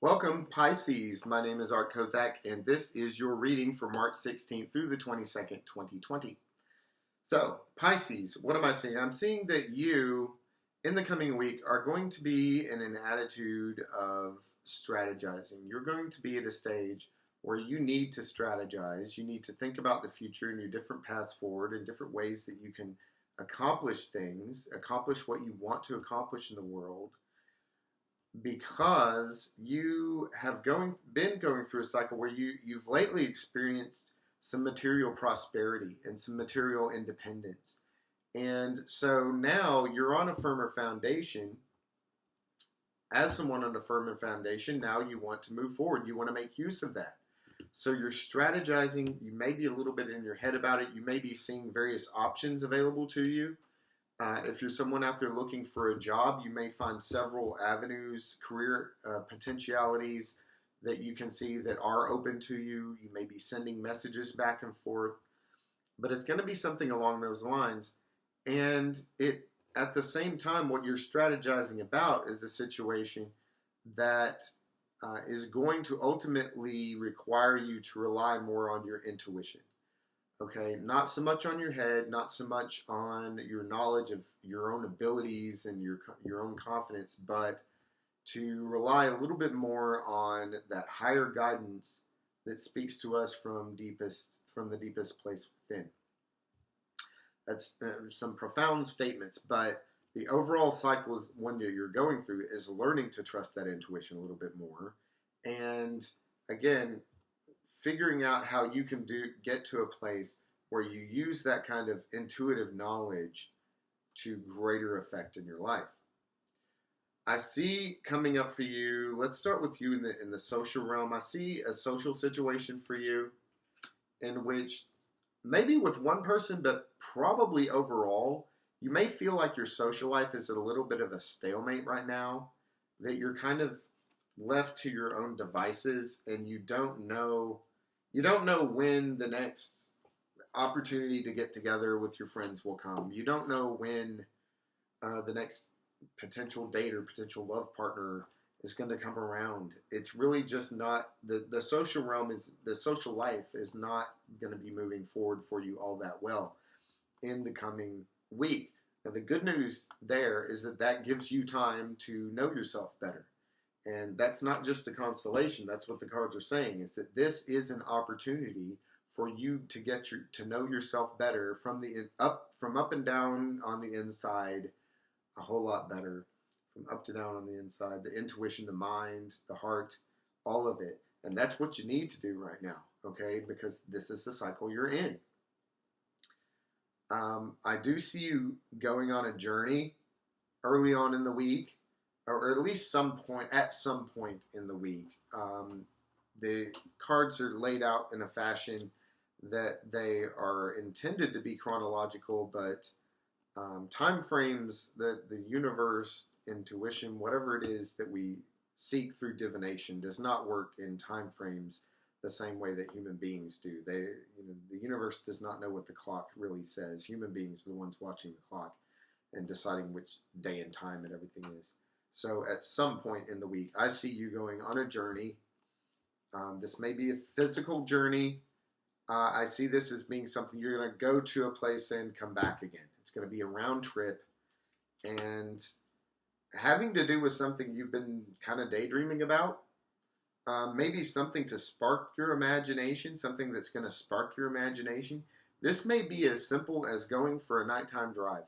Welcome, Pisces. My name is Art Kozak, and this is your reading for March 16th through the 22nd, 2020. So, Pisces, what am I seeing? I'm seeing that you, in the coming week, are going to be in an attitude of strategizing. You're going to be at a stage where you need to strategize. You need to think about the future and your different paths forward and different ways that you can accomplish things, accomplish what you want to accomplish in the world, because you have been going through a cycle where you've lately experienced some material prosperity and some material independence. And so now you're on a firmer foundation. As someone on a firmer foundation, now you want to move forward. You want to make use of that. So you're strategizing. You may be a little bit in your head about it. You may be seeing various options available to you. If you're someone out there looking for a job, you may find several avenues, career potentialities that you can see that are open to you. You may be sending messages back and forth, but it's going to be something along those lines. And at the same time, what you're strategizing about is a situation that is going to ultimately require you to rely more on your intuition. Okay, not so much on your head, not so much on your knowledge of your own abilities and your own confidence, but to rely a little bit more on that higher guidance that speaks to us from the deepest place within. That's some profound statements, but the overall cycle is one that you're going through is learning to trust that intuition a little bit more, and again, figuring out how you can get to a place where you use that kind of intuitive knowledge to greater effect in your life. I see coming up for you, let's start with you in the social realm. I see a social situation for you in which maybe with one person, but probably overall, you may feel like your social life is at a little bit of a stalemate right now, that you're kind of left to your own devices and you don't know when the next opportunity to get together with your friends will come. You don't know when the next potential date or potential love partner is going to come around. It's really just not the social realm the social life is not going to be moving forward for you all that well in the coming week. Now the good news there is that gives you time to know yourself better. And that's not just a constellation. That's what the cards are saying, is that this is an opportunity for you to to know yourself better from up and down on the inside, a whole lot better from up to down on the inside. The intuition, the mind, the heart, all of it. And that's what you need to do right now, okay? Because this is the cycle you're in. I do see you going on a journey early on in the week, or at least at some point in the week. The cards are laid out in a fashion that they are intended to be chronological, but time frames that the universe, intuition, whatever it is that we seek through divination, does not work in time frames the same way that human beings do. The universe does not know what the clock really says. Human beings are the ones watching the clock and deciding which day and time and everything is. So at some point in the week, I see you going on a journey. This may be a physical journey. I see this as being something you're going to go to a place and come back again. It's going to be a round trip and having to do with something you've been kind of daydreaming about. Maybe something to spark your imagination, something that's going to spark your imagination. This may be as simple as going for a nighttime drive.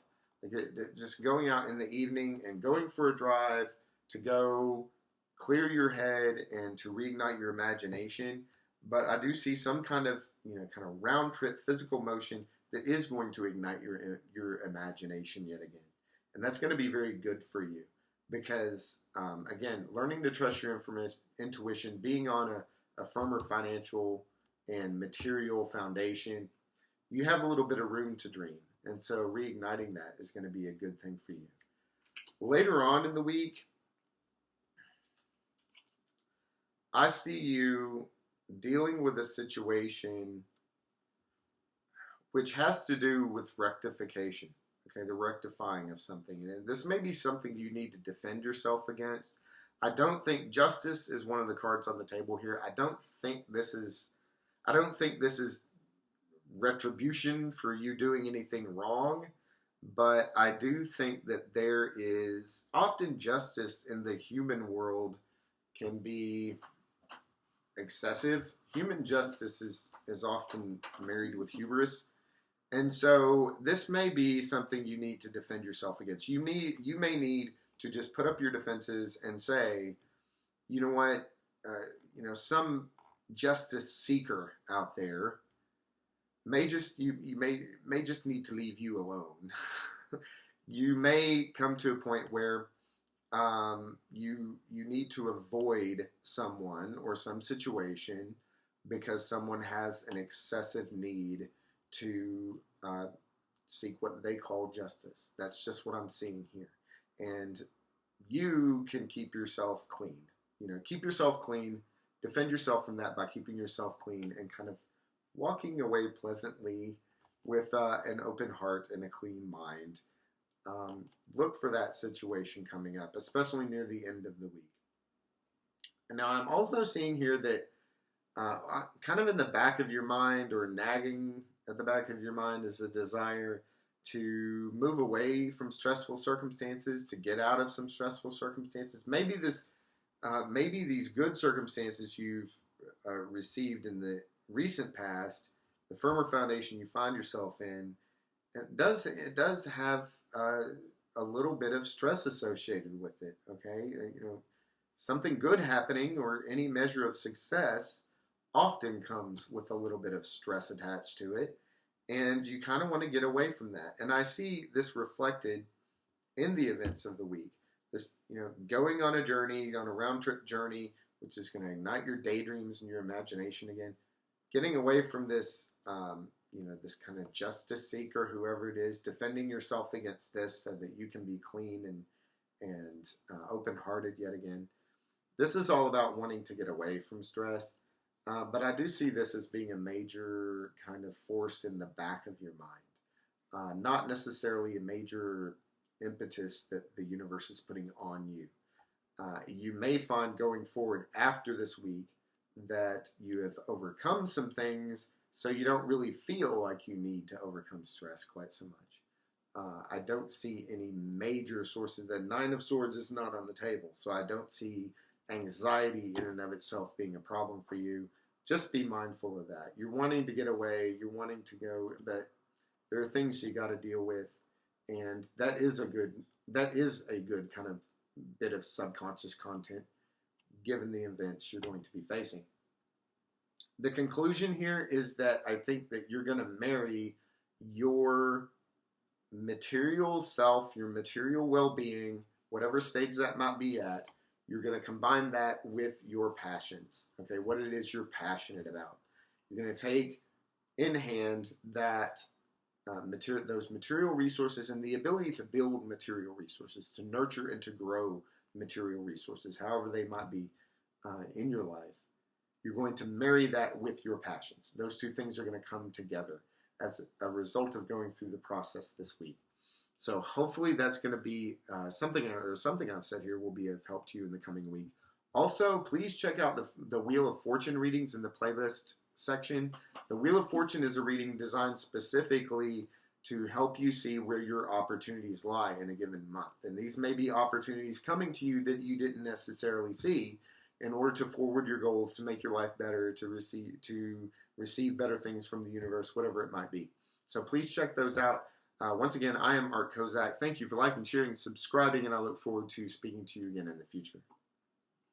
Just going out in the evening and going for a drive to go clear your head and to reignite your imagination. But I do see some kind of round trip physical motion that is going to ignite your imagination yet again. And that's going to be very good for you because, again, learning to trust your intuition, being on a firmer financial and material foundation, you have a little bit of room to dream. And so reigniting that is going to be a good thing for you. Later on in the week, I see you dealing with a situation which has to do with rectification. Okay, the rectifying of something. And this may be something you need to defend yourself against. I don't think justice is one of the cards on the table here. I don't think this is retribution for you doing anything wrong, but I do think that there is often justice in the human world can be excessive. Human justice is often married with hubris. And so this may be something you need to defend yourself against. You may need to just put up your defenses and say, you know what, some justice seeker out there may just may just need to leave you alone. You may come to a point where you need to avoid someone or some situation because someone has an excessive need to seek what they call justice. That's just what I'm seeing here. And you can keep yourself clean. Keep yourself clean. Defend yourself from that by keeping yourself clean and kind of walking away pleasantly with an open heart and a clean mind. Look for that situation coming up, especially near the end of the week. And now I'm also seeing here that kind of in the back of your mind or nagging at the back of your mind is a desire to move away from stressful circumstances, to get out of some stressful circumstances. Maybe these good circumstances you've received in the recent past, the firmer foundation you find yourself in, it does have a little bit of stress associated with it. Okay, something good happening or any measure of success often comes with a little bit of stress attached to it, and you kind of want to get away from that. And I see this reflected in the events of the week. This, going on a journey, on a round trip journey, which is going to ignite your daydreams and your imagination again. Getting away from this, this kind of justice seeker, whoever it is, defending yourself against this so that you can be clean and open-hearted yet again. This is all about wanting to get away from stress. But I do see this as being a major kind of force in the back of your mind. Not necessarily a major impetus that the universe is putting on you. You may find going forward after this week that you have overcome some things, so you don't really feel like you need to overcome stress quite so much. I don't see any major sources. The Nine of Swords is not on the table, so I don't see anxiety in and of itself being a problem for you. Just be mindful of that. You're wanting to get away, you're wanting to go, but there are things you got to deal with, and that is a good kind of bit of subconscious content given the events you're going to be facing. The conclusion here is that I think that you're going to marry your material self, your material well-being, whatever stage that might be at. You're going to combine that with your passions, okay, what it is you're passionate about. You're going to take in hand that those material resources and the ability to build material resources, to nurture and to grow material resources, however they might be in your life. You're going to marry that with your passions. Those two things are going to come together as a result of going through the process this week. So hopefully that's going to be something I've said here will be of help to you in the coming week. Also, please check out the Wheel of Fortune readings in the playlist section. The Wheel of Fortune is a reading designed specifically to help you see where your opportunities lie in a given month. And these may be opportunities coming to you that you didn't necessarily see in order to forward your goals, to make your life better, to receive better things from the universe, whatever it might be. So please check those out. Once again, I am Art Kozak. Thank you for liking, sharing, subscribing, and I look forward to speaking to you again in the future.